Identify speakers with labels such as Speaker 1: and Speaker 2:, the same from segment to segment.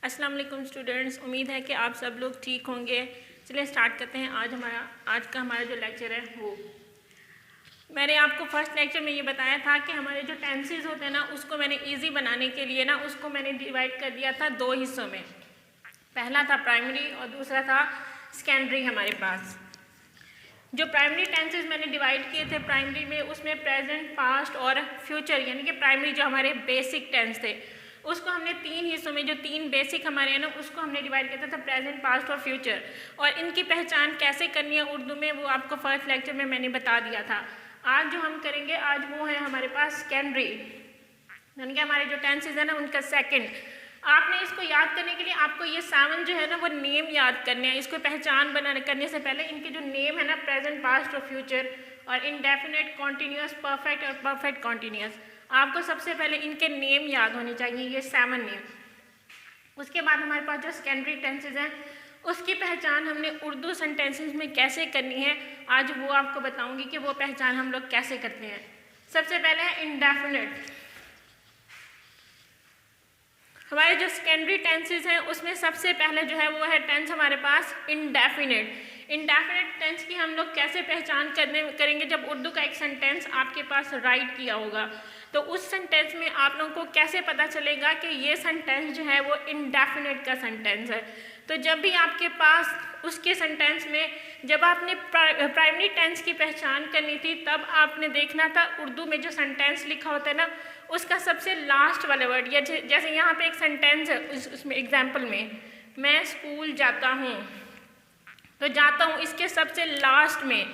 Speaker 1: अस्सलाम वालेकुम स्टूडेंट्स, उम्मीद है कि आप सब लोग ठीक होंगे। चलिए स्टार्ट करते हैं। आज का हमारा जो लेक्चर है वो मैंने आपको फर्स्ट लेक्चर में ये बताया था कि हमारे जो टेंसेस होते हैं ना, उसको मैंने इजी बनाने के लिए ना उसको मैंने डिवाइड कर दिया था दो हिस्सों में। पहला था प्राइमरी और दूसरा था सेकेंडरी। हमारे पास जो प्राइमरी टेंसेस मैंने डिवाइड किए थे प्राइमरी में, उसमें प्रेजेंट, पास्ट और फ्यूचर, यानी कि प्राइमरी जो हमारे बेसिक टेंस थे उसको हमने तीन हिस्सों में, जो तीन बेसिक हमारे हैं ना, उसको हमने डिवाइड किया था प्रेजेंट, पास्ट और फ्यूचर। और इनकी पहचान कैसे करनी है उर्दू में, वो आपको फर्स्ट लेक्चर में मैंने बता दिया था। आज जो हम करेंगे आज वो है हमारे पास सेकेंडरी, यानी कि हमारे जो टेंसेज है ना उनका सेकंड। आपने इसको याद करने के लिए आपको ये 7 जो है ना वो नेम याद करने हैं। इसको पहचान करने से पहले इनके जो नेम है ना, प्रेजेंट, पास्ट और फ्यूचर और इनडेफिनेट, कॉन्टीन्यूअस, परफेक्ट और परफेक्ट कॉन्टीन्यूअस, आपको सबसे पहले इनके नेम याद होने चाहिए, ये 7 नेम। उसके बाद हमारे पास जो सेकेंडरी टेंसेज हैं उसकी पहचान हमने उर्दू सेंटेंसेस में कैसे करनी है, आज वो आपको बताऊंगी कि वो पहचान हम लोग कैसे करते हैं। सबसे पहले है इंडेफिनेट। हमारे जो सेकेंडरी टेंसेज हैं उसमें सबसे पहले जो है वो है टेंस हमारे पास इंडेफिनेट। इंडेफिनेट टेंस की हम लोग कैसे पहचान करेंगे, जब उर्दू का एक सेंटेंस आपके पास राइट किया होगा तो उस सेंटेंस में आप लोगों को कैसे पता चलेगा कि ये सेंटेंस जो है वो इंडेफिनेट का सेंटेंस है। तो जब भी आपके पास उसके सेंटेंस में, जब आपने प्राइमरी टेंस की पहचान करनी थी तब आपने देखना था उर्दू में जो सेंटेंस लिखा होता है ना उसका सबसे लास्ट वाला वर्ड, या जैसे यहाँ पे एक सेंटेंस है उसमें एग्जाम्पल में मैं स्कूल जाता हूँ, तो जाता हूँ इसके सबसे लास्ट में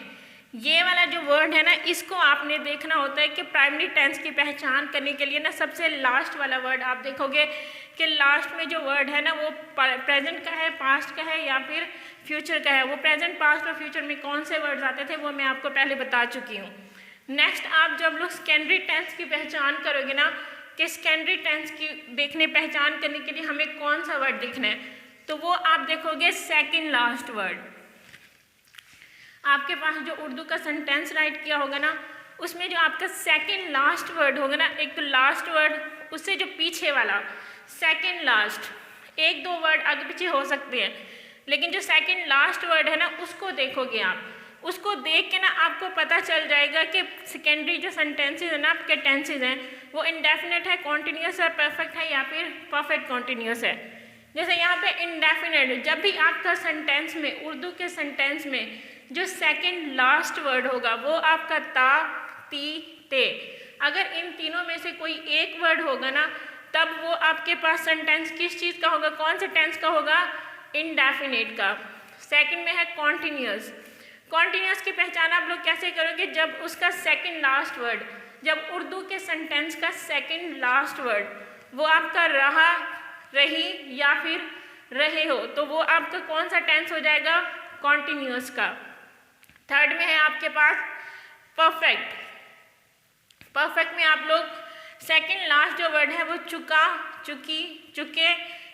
Speaker 1: ये वाला जो वर्ड है ना, इसको आपने देखना होता है कि प्राइमरी टेंस की पहचान करने के लिए ना सबसे लास्ट वाला वर्ड आप देखोगे कि लास्ट में जो वर्ड है ना वो प्रेजेंट का है, पास्ट का है या फिर फ्यूचर का है। वो प्रेजेंट, पास्ट और फ्यूचर में कौन से वर्ड्स आते थे वो मैं आपको पहले बता चुकी हूँ। नेक्स्ट, आप जब लोग सेकेंडरी टेंस की पहचान करोगे ना कि सेकेंडरी टेंस की पहचान करने के लिए हमें कौन सा वर्ड देखना है, तो वो आप देखोगे सेकेंड लास्ट वर्ड। आपके पास जो उर्दू का सेंटेंस राइट किया होगा ना उसमें जो आपका सेकेंड लास्ट वर्ड होगा ना, एक तो लास्ट वर्ड उससे जो पीछे वाला सेकेंड लास्ट, एक दो वर्ड आगे पीछे हो सकते हैं, लेकिन जो सेकेंड लास्ट वर्ड है ना उसको देखोगे आप। उसको देख के ना आपको पता चल जाएगा कि सेकेंडरी जो सेंटेंसेज है ना आपके टेंसेज हैं वो इंडेफिनेट है, कॉन्टीन्यूअस है, परफेक्ट है या फिर परफेक्ट कॉन्टीन्यूअस है। जैसे यहाँ पे इंडेफिनेट, जब भी आपका सेंटेंस में, उर्दू के सेंटेंस में जो सेकेंड लास्ट वर्ड होगा वो आपका ता, ती, ते, अगर इन तीनों में से कोई एक वर्ड होगा ना तब वो आपके पास सेंटेंस किस चीज़ का होगा, कौन से टेंस का होगा, इंडेफिनेट का। सेकंड में है कॉन्टीन्यूअस। कॉन्टीन्यूअस की पहचान आप लोग कैसे करोगे, जब उसका सेकंड लास्ट वर्ड, जब उर्दू के सेंटेंस का सेकंड लास्ट वर्ड वो आपका रहा, रही या फिर रहे हो तो वो आपका कौन सा टेंस हो जाएगा, कॉन्टीन्यूअस का। थर्ड में है आपके पास परफेक्ट। परफेक्ट में आप लोग सेकंड लास्ट जो वर्ड है वो चुका, चुकी, चुके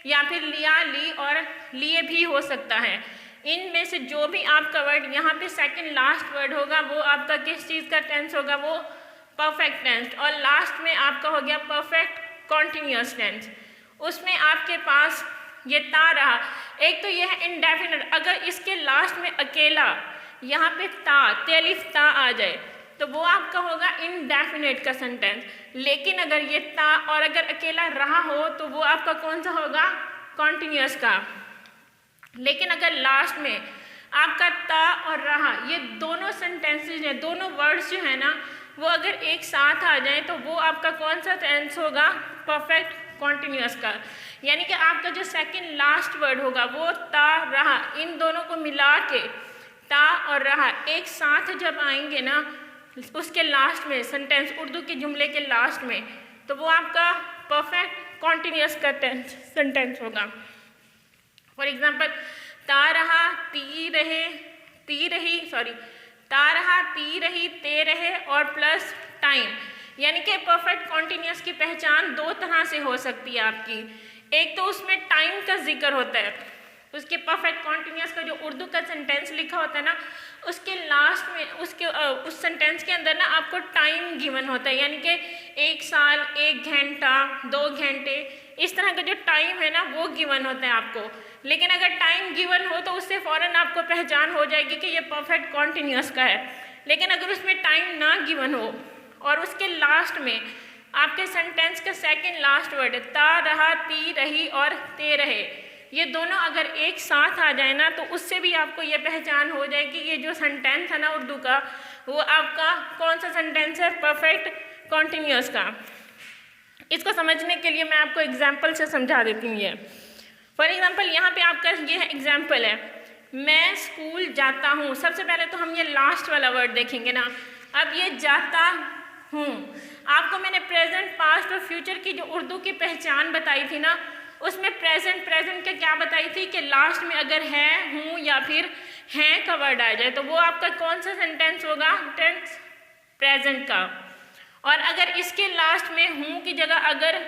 Speaker 1: या फिर लिया, ली और लिए भी हो सकता है। इनमें से जो भी आपका वर्ड यहाँ पे सेकंड लास्ट वर्ड होगा वो आपका किस चीज़ का टेंस होगा, वो परफेक्ट टेंस। और लास्ट में आपका हो गया परफेक्ट कॉन्टीन्यूअस टेंस। उसमें आपके पास ये ता रहा, एक तो ये है इंडेफिनेट, अगर इसके लास्ट में अकेला यहाँ पे ता, तेलिफ ता आ जाए तो वो आपका होगा इंडेफिनेट का सेंटेंस। लेकिन अगर ये ता और अगर अकेला रहा हो तो वो आपका कौन सा होगा, कॉन्टीन्यूअस का। लेकिन अगर लास्ट में आपका ता और रहा, ये दोनों सेंटेंसेज हैं, दोनों वर्ड्स जो है ना वो अगर एक साथ आ जाए तो वो आपका कौन सा टेंस होगा, परफेक्ट कॉन्टीन्यूअस का। यानी कि आपका जो सेकंड लास्ट वर्ड होगा वो ता, रहा, इन दोनों को मिला के ता और रहा एक साथ जब आएंगे ना उसके लास्ट में, सेंटेंस उर्दू के जुमले के लास्ट में, तो वो आपका परफेक्ट कॉन्टीन्यूअस का सेंटेंस होगा। फॉर एग्जाम्पल, ता रहा, ती रहे, ती रही, सॉरी, ता रहा, ती रही, ते रहे और प्लस टाइम। यानी कि परफेक्ट कॉन्टीन्यूअस की पहचान दो तरह से हो सकती है आपकी। एक तो उसमें टाइम का जिक्र होता है, उसके परफेक्ट कॉन्टीन्यूअस का जो उर्दू का सेंटेंस लिखा होता है ना उसके लास्ट में उस सेंटेंस के अंदर ना आपको टाइम गिवन होता है, यानी कि 1 साल, 1 घंटा, 2 घंटे, इस तरह का जो टाइम है ना वो गिवन होता है आपको। लेकिन अगर टाइम गिवन हो तो उससे फ़ौरन आपको पहचान हो जाएगी कि ये परफेक्ट कॉन्टिन्यूस का है। लेकिन अगर उसमें टाइम ना गिवन हो और उसके लास्ट में आपके सेंटेंस का सेकंड लास्ट वर्ड है ता, रहा, ती, रही और ते, रहे, ये दोनों अगर एक साथ आ जाए ना तो उससे भी आपको ये पहचान हो जाए कि ये जो सेंटेंस है ना उर्दू का वो आपका कौन सा सेंटेंस है, परफेक्ट कॉन्टिन्यूस का। इसको समझने के लिए मैं आपको एग्जाम्पल से समझा देती हूँ। ये फॉर एग्जाम्पल यहाँ पे आपका ये एग्जाम्पल है, मैं स्कूल जाता हूँ। सबसे पहले तो हम ये लास्ट वाला वर्ड देखेंगे ना। अब ये जाता हूँ, आपको मैंने प्रेजेंट, पास्ट और फ्यूचर की जो उर्दू की पहचान बताई थी ना, उसमें प्रेजेंट का क्या बताई थी कि लास्ट में अगर है, हूँ या फिर हैं का वर्ड आ जाए तो वो आपका कौन सा सेंटेंस होगा, टेंस प्रेजेंट का। और अगर इसके लास्ट में हूँ की जगह अगर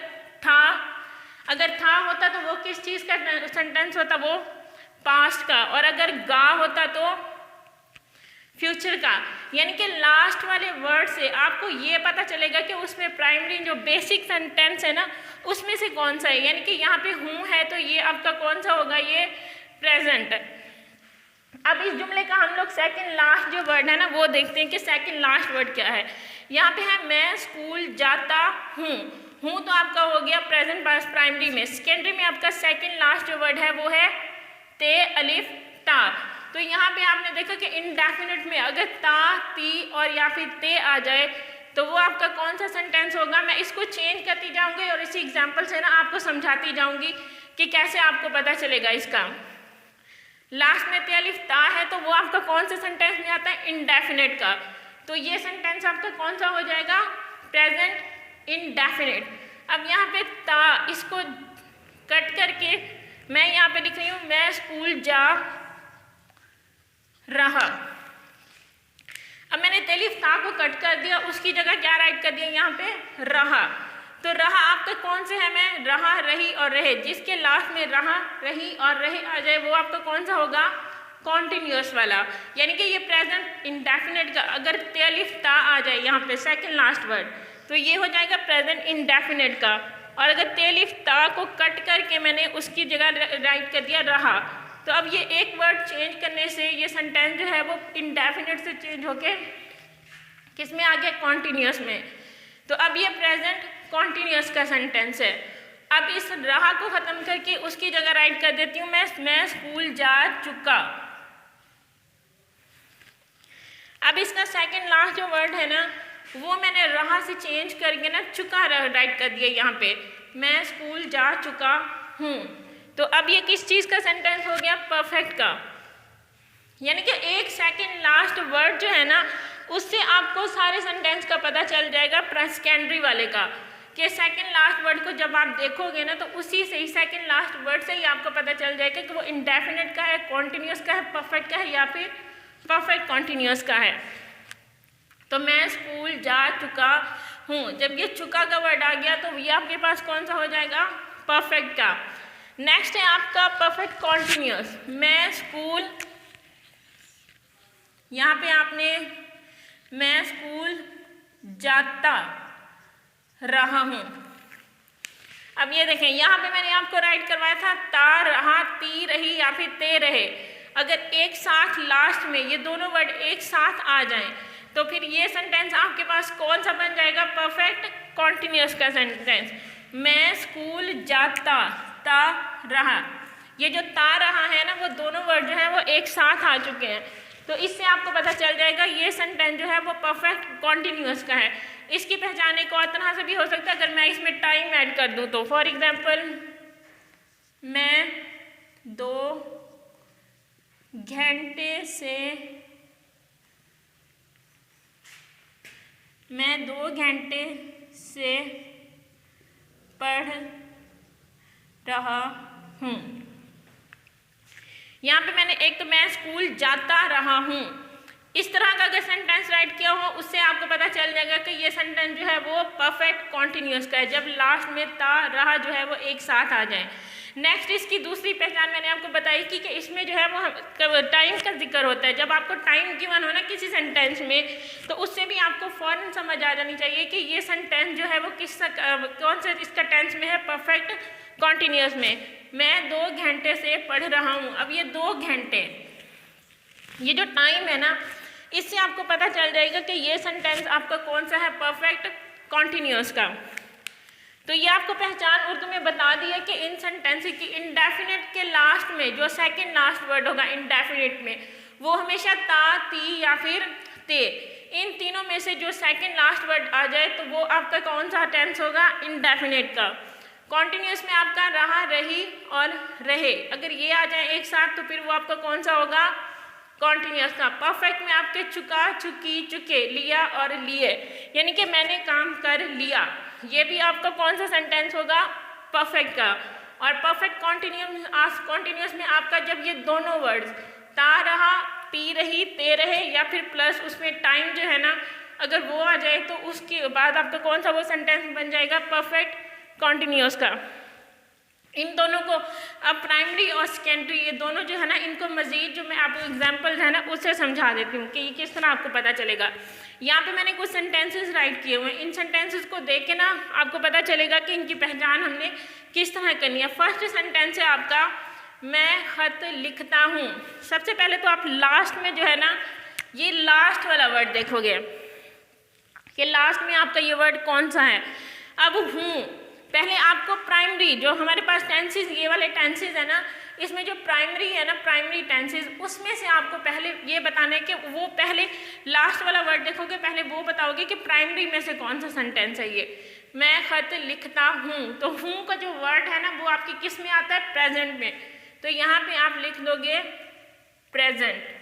Speaker 1: था होता तो वो किस चीज़ का सेंटेंस होता, वो पास्ट का। और अगर गा होता तो फ्यूचर का। यानी कि लास्ट वाले वर्ड से आपको ये पता चलेगा कि उसमें प्राइमरी जो बेसिक सेंटेंस है ना उसमें से कौन सा है। यानी कि यहाँ पे हूँ है तो ये आपका कौन सा होगा, ये प्रेजेंट। अब इस जुमले का हम लोग सेकंड लास्ट जो वर्ड है ना वो देखते हैं कि सेकंड लास्ट वर्ड क्या है। यहाँ पे है मैं स्कूल जाता हूँ, हूँ तो आपका हो गया प्रेजेंट पास्ट प्राइमरी में। सेकेंडरी में आपका सेकंड लास्ट जो वर्ड है वो है ते, अलिफ, ता। तो यहाँ पे आपने देखा कि इनडेफिनिट में अगर ता, ती और या फिर ते आ जाए तो वो आपका कौन सा सेंटेंस होगा। मैं इसको चेंज करती जाऊँगी और इसी एग्जाम्पल से ना आपको समझाती जाऊँगी कि कैसे आपको पता चलेगा इसका। लास्ट में ते, अलिफ, ता है तो वो आपका कौन सा सेंटेंस में आता है, इनडेफिनिट का। तो ये सेंटेंस आपका कौन सा हो जाएगा, प्रेजेंट इनडेफिनिट। अब यहाँ पे ता, इसको कट करके मैं यहाँ पे लिख रही हूँ मैं स्कूल जा रहा। अब मैंने तेलिफ ता को कट कर दिया, उसकी जगह क्या राइट कर दिया यहाँ पे, रहा। तो रहा आपका कौन से है, मैं रहा, रही और रहे, जिसके लास्ट में रहा, रही और रहे आ जाए वो आपका कौन सा होगा, कॉन्टिन्यूस वाला। यानी कि ये प्रेजेंट इंडेफिनिट का अगर तेलिफ ता आ जाए यहाँ पे सेकंड लास्ट वर्ड तो ये हो जाएगा प्रेजेंट इंडेफिनिट का। और अगर तेलिफ ता को कट करके मैंने उसकी जगह राइट कर दिया रहा, तो अब ये एक वर्ड चेंज करने से ये सेंटेंस जो है वो इंडेफिनिट से चेंज होके किस में आ गया, कॉन्टिन्यूस में। तो अब ये प्रेजेंट कॉन्टिन्यूस का सेंटेंस है। अब इस रहा को ख़त्म करके उसकी जगह राइट कर देती हूँ मैं स्कूल जा चुका। अब इसका सेकंड लास्ट जो वर्ड है ना वो मैंने रहा से चेंज करके ना चुका राइट कर दिया यहाँ पे, मैं स्कूल जा चुका हूँ। तो अब ये किस चीज़ का सेंटेंस हो गया, परफेक्ट का। यानी कि एक सेकंड लास्ट वर्ड जो है ना उससे आपको सारे सेंटेंस का पता चल जाएगा सेकेंडरी वाले का, कि सेकंड लास्ट वर्ड को जब आप देखोगे ना तो उसी से ही सेकंड लास्ट वर्ड से ही आपको पता चल जाएगा कि वो इंडेफिनिट का है, कॉन्टिन्यूस का है, परफेक्ट का है या फिर परफेक्ट कॉन्टिन्यूस का है। तो मैं स्कूल जा चुका हूँ, जब ये चुका का वर्ड आ गया तो ये आपके पास कौन सा हो जाएगा, परफेक्ट का। नेक्स्ट है आपका परफेक्ट कॉन्टिन्यूस, मैं स्कूल, यहाँ पे आपने मैं स्कूल जाता रहा हूँ। अब ये देखें यहाँ पे मैंने आपको राइट करवाया था ता, रहा, ती, रही या फिर ते, रहे। अगर एक साथ लास्ट में ये दोनों वर्ड एक साथ आ जाएं तो फिर ये सेंटेंस आपके पास कौन सा बन जाएगा, परफेक्ट कॉन्टिन्यूस का सेंटेंस। मैं स्कूल जाता ता रहा, ये जो ता रहा है ना वो दोनों वर्ड जो है वो एक साथ आ चुके हैं। तो इससे आपको पता चल जाएगा ये सेंटेंस जो है वो परफेक्ट कॉन्टिन्यूस का है। इसकी पहचान एक और तरह से भी हो सकता है, अगर मैं इसमें टाइम ऐड कर दूं तो फॉर एग्जांपल मैं 2 घंटे से पढ़ रहा हूँ। यहाँ पे मैंने एक तो मैं स्कूल जाता रहा हूँ, इस तरह का अगर सेंटेंस राइट किया हो उससे आपको पता चल जाएगा कि ये सेंटेंस जो है वो परफेक्ट कॉन्टिन्यूस का है, जब लास्ट में ता, रहा जो है वो एक साथ आ जाए। नेक्स्ट इसकी दूसरी पहचान मैंने आपको बताई कि इसमें जो है वो टाइम का जिक्र होता है। जब आपको टाइम गिवन हो ना किसी सेंटेंस में तो उससे भी आपको फ़ौरन समझ आ जानी चाहिए कि ये सेंटेंस जो है वो कौन से इसका टेंस में है, परफेक्ट कॉन्टिन्यूस में मैं 2 घंटे से पढ़ रहा हूँ। अब ये 2 घंटे, ये जो टाइम है ना, इससे आपको पता चल जाएगा कि ये सेंटेंस आपका कौन सा है, परफेक्ट कॉन्टिन्यूस का। तो ये आपको पहचान उर्दू में बता दी है कि इन सेंटेंस की इंडेफिनिट के लास्ट में जो सेकंड लास्ट वर्ड होगा इंडेफिनिट में, वो हमेशा ता, ती या फिर ते, इन तीनों में से जो सेकंड लास्ट वर्ड आ जाए तो वो आपका कौन सा टेंस होगा, इंडेफिनिट का। कॉन्टिन्यूस में आपका रहा, रही और रहे, अगर ये आ जाए एक साथ तो फिर वो आपका कौन सा होगा, कॉन्टिन्यूस का। परफेक्ट में आपके चुका, चुकी, चुके, लिया और लिए, यानी कि मैंने काम कर लिया, ये भी आपका कौन सा सेंटेंस होगा, परफेक्ट का। और परफेक्ट कॉन्टिन्यूस में आपका जब ये दोनों वर्ड्स ता रहा, ती रही, ते रहे या फिर प्लस उसमें टाइम जो है ना, अगर वो आ जाए तो उसके बाद आपका कौन सा वो सेंटेंस बन जाएगा, परफेक्ट कॉन्टिन्यूस का। इन दोनों को अब प्राइमरी और सेकेंडरी ये दोनों जो है ना, इनको मज़ीद जो मैं आपको एग्जांपल है ना उससे समझा देती हूँ कि ये किस तरह आपको पता चलेगा। यहाँ पे मैंने कुछ सेंटेंसेस राइट किए हुए हैं, इन सेंटेंसेस को देख के ना आपको पता चलेगा कि इनकी पहचान हमने किस तरह करनी है। फर्स्ट सेंटेंस है आपका, मैं खत लिखता हूँ। सबसे पहले तो आप लास्ट में जो है ना, ये लास्ट वाला वर्ड देखोगे कि लास्ट में आपका ये वर्ड कौन सा है। अब हूँ, पहले आपको प्राइमरी जो हमारे पास टेंसेस, ये वाले टेंसेस है ना, इसमें जो प्राइमरी है ना, प्राइमरी टेंसेस, उसमें से आपको पहले ये बताना है कि वो पहले लास्ट वाला वर्ड देखोगे, पहले वो बताओगे कि प्राइमरी में से कौन सा सेंटेंस है ये। मैं खत लिखता हूँ, तो हूँ का जो वर्ड है ना वो आपकी किस में आता है, प्रेजेंट में, तो यहाँ पे आप लिख दोगे प्रेजेंट।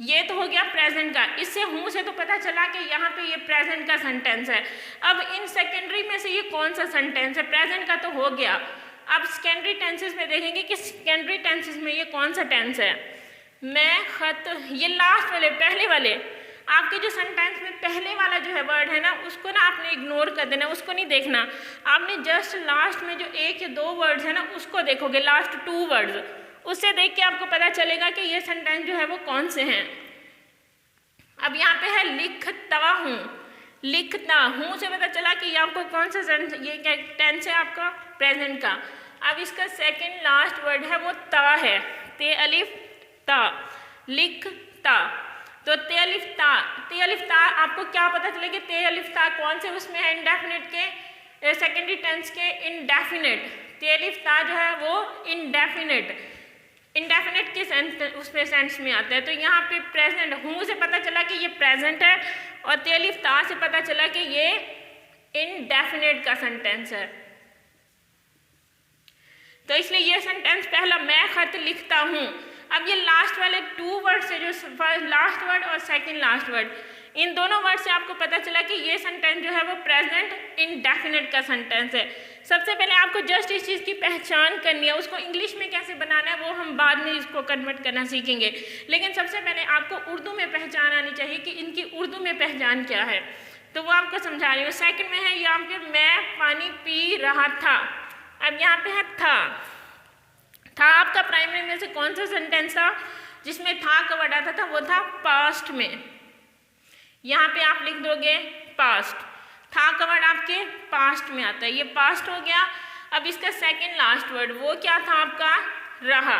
Speaker 1: ये तो हो गया प्रेजेंट का, इससे हूँ से तो पता चला कि यहाँ पे ये प्रेजेंट का सेंटेंस है। अब इन सेकेंडरी में से ये कौन सा सेंटेंस है, प्रेजेंट का तो हो गया। अब सेकेंडरी टेंसेस में देखेंगे कि सेकेंडरी टेंसेस में ये कौन सा टेंस है। मैं खत, ये लास्ट वाले, पहले वाले आपके जो सेंटेंस में पहले वाला जो है वर्ड है ना, उसको ना आपने इग्नोर कर देना, उसको नहीं देखना। आपने जस्ट लास्ट में जो 1 या 2 वर्ड्स है ना उसको देखोगे, लास्ट 2 वर्ड्स, उससे देख के आपको पता चलेगा कि ये सेंटेंस जो है वो कौन से हैं। अब यहाँ पे है लिखता हूँ, लिखता हूँ से पता चला कि ये आपको कौन सा ये क्या टेंस है आपका, प्रेजेंट का। अब इसका सेकंड लास्ट वर्ड है वो ता है, ते अलिफ ता, लिखता, तो ते अलिफ ता आपको क्या पता चलेगा, ते अलिफ ता कौन से उसमें है, इंडेफिनिट के, सेकेंडरी टेंस के इंडेफिनिट। ते अलिफ ता जो है वो इंडेफिनिट के सेंस, उसमें सेंस में आता है। तो यहाँ पे प्रेजेंट, हूँ से पता चला कि ये प्रेजेंट है, और ते अलिफ ता से पता चला कि ये इनडेफिनिट का सेंटेंस है। तो इसलिए ये सेंटेंस पहला, मैं खत लिखता हूँ। अब ये लास्ट वाले 2 वर्ड से, जो लास्ट वर्ड और सेकंड लास्ट वर्ड, इन दोनों वर्ड से आपको पता चला कि ये सेंटेंस जो है वो प्रेजेंट इनडेफिनिट का सेंटेंस है। सबसे पहले आपको जस्ट इस चीज़ की पहचान करनी है, उसको इंग्लिश में कैसे बनाना है वो हम बाद में इसको कन्वर्ट करना सीखेंगे, लेकिन सबसे पहले आपको उर्दू में पहचान आनी चाहिए कि इनकी उर्दू में पहचान क्या है, तो वो आपको समझा रही हूँ। सेकंड में है यहाँ पे मैं पानी पी रहा था। अब यहाँ पे है था आपका प्राइमरी में से कौन सा सेंटेंस था जिसमें था का वर्ड आता था, वो था पास्ट में। यहाँ पे आप लिख दोगे पास्ट, था का वर्ड आपके पास्ट में आता है, ये पास्ट हो गया। अब इसका सेकंड लास्ट वर्ड वो क्या था आपका, रहा।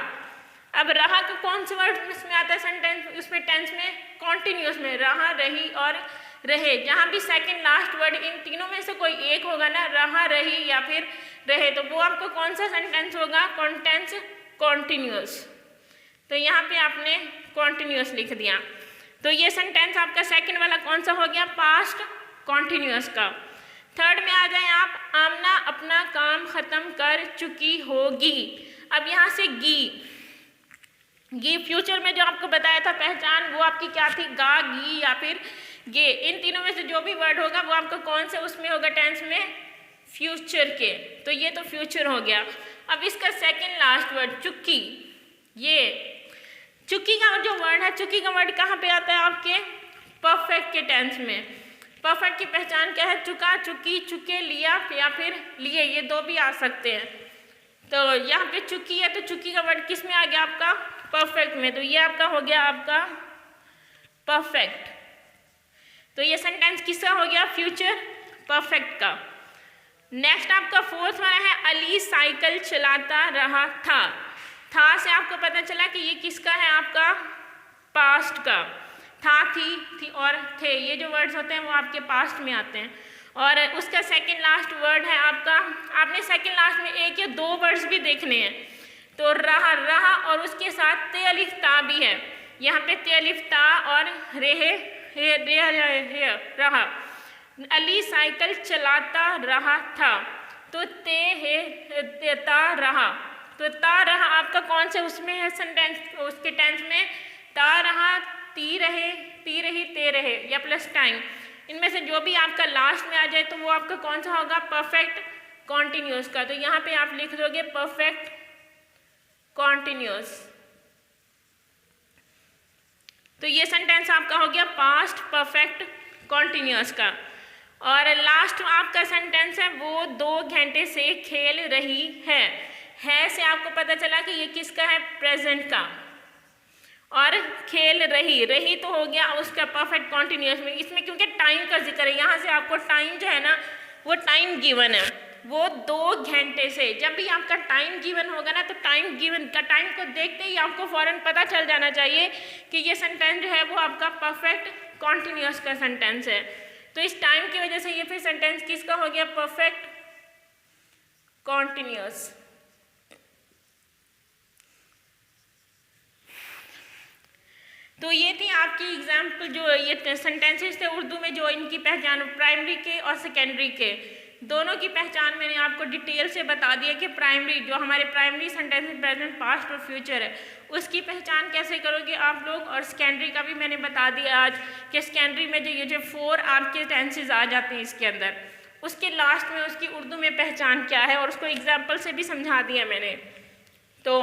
Speaker 1: अब रहा का कौन सा वर्ड इसमें आता है सेंटेंस, उसमें टेंस में, कॉन्टिन्यूस में, रहा, रही और रहे। जहाँ भी सेकंड लास्ट वर्ड इन तीनों में से कोई एक होगा ना, रहा, रही या फिर रहे, तो वो आपको कौन सा सेंटेंस होगा, कॉन्टेंस कॉन्टिन्यूस। तो यहाँ पे आपने कॉन्टिन्यूस लिख दिया, तो ये सेंटेंस आपका सेकंड वाला कौन सा हो गया, पास्ट कॉन्टिन्यूस का। थर्ड में आ जाए आप, आमना अपना काम ख़त्म कर चुकी होगी। अब यहाँ से गी फ्यूचर में जो आपको बताया था पहचान, वो आपकी क्या थी, गा, गी या फिर गे। इन तीनों में से जो भी वर्ड होगा वो आपका कौन से उसमें होगा, टेंस में, फ्यूचर के। तो ये तो फ्यूचर हो गया। अब इसका सेकंड लास्ट वर्ड चुक्की, ये चुक्की का जो वर्ड है, चुक्की का वर्ड कहाँ पे आता है आपके, परफेक्ट के टेंस में। परफेक्ट की पहचान क्या है, चुका, चुकी, चुके, लिया या फिर लिए, ये 2 भी आ सकते हैं। तो यहाँ पे चुकी है, तो चुकी का वर्ड किस में आ गया आपका, परफेक्ट में, तो ये आपका हो गया आपका परफेक्ट। तो ये सेंटेंस किसका हो गया, फ्यूचर परफेक्ट का। नेक्स्ट आपका फोर्थ वाला है अली साइकिल चलाता रहा था से आपको पता चला कि ये किसका है, आपका पास्ट का। था, थी और थे, ये जो वर्ड्स होते हैं वो आपके पास्ट में आते हैं। और उसका सेकंड लास्ट वर्ड है आपका, आपने सेकंड लास्ट में एक या दो वर्ड्स भी देखने हैं। तो रहा और उसके साथ ते अलिफ ता भी है, यहाँ पे ते अलिफ ता और रहा। अली साइकिल चलाता रहा था, तो ता रहा। तो ता रहा आपका कौन से उसमें है सेंटेंस, उसके टेंस में ता रहा, ती रहे, ती रही, ते रहे या प्लस टाइम, इनमें से जो भी आपका लास्ट में आ जाए तो वो आपका कौन सा होगा, परफेक्ट कॉन्टिन्यूस का। तो यहाँ पे आप लिख दोगे परफेक्ट कॉन्टिन्यूस। तो ये सेंटेंस आपका हो गया पास्ट परफेक्ट कॉन्टिन्यूस का। और लास्ट आपका सेंटेंस है वो 2 घंटे से खेल रही है से आपको पता चला कि ये किसका है, प्रेजेंट का। और खेल रही तो हो गया उसका परफेक्ट कॉन्टिन्यूस में, इसमें क्योंकि टाइम का जिक्र है, यहाँ से आपको टाइम जो है ना वो टाइम गिवन है, वो 2 घंटे से। जब भी आपका टाइम गिवन होगा ना तो टाइम गिवन का टाइम को देखते ही आपको फौरन पता चल जाना चाहिए कि ये सेंटेंस जो है वो आपका परफेक्ट कॉन्टिन्यूस का सेंटेंस है। तो इस टाइम की वजह से ये फिर सेंटेंस किसका हो गया, परफेक्ट कॉन्टिन्यूस। तो ये थी आपकी एग्जाम्पल, जो ये सेंटेंसेस थे उर्दू में, जो इनकी पहचान प्राइमरी के और सेकेंडरी के दोनों की पहचान मैंने आपको डिटेल से बता दिया कि प्राइमरी जो हमारे प्राइमरी सेंटेंस प्रेजेंट पास्ट और फ्यूचर है उसकी पहचान कैसे करोगे आप लोग। और सेकेंडरी का भी मैंने बता दिया आज कि सेकेंडरी में जो ये जो 4 आपके टेंसेज आ जाते हैं इसके अंदर, उसके लास्ट में उसकी उर्दू में पहचान क्या है और उसको एग्जाम्पल से भी समझा दिया मैंने। तो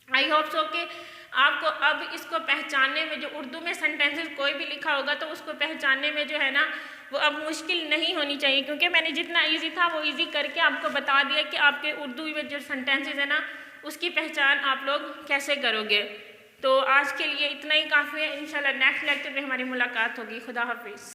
Speaker 1: आई होप सो कि आपको अब इसको पहचानने में, जो उर्दू में सेंटेंसेस कोई भी लिखा होगा तो उसको पहचानने में जो है ना वो अब मुश्किल नहीं होनी चाहिए, क्योंकि मैंने जितना इजी था वो इजी करके आपको बता दिया कि आपके उर्दू में जो सेंटेंसेस है ना उसकी पहचान आप लोग कैसे करोगे। तो आज के लिए इतना ही काफ़ी है, इंशाल्लाह नेक्स्ट लेक्चर में हमारी मुलाकात होगी। खुदा हाफिज़।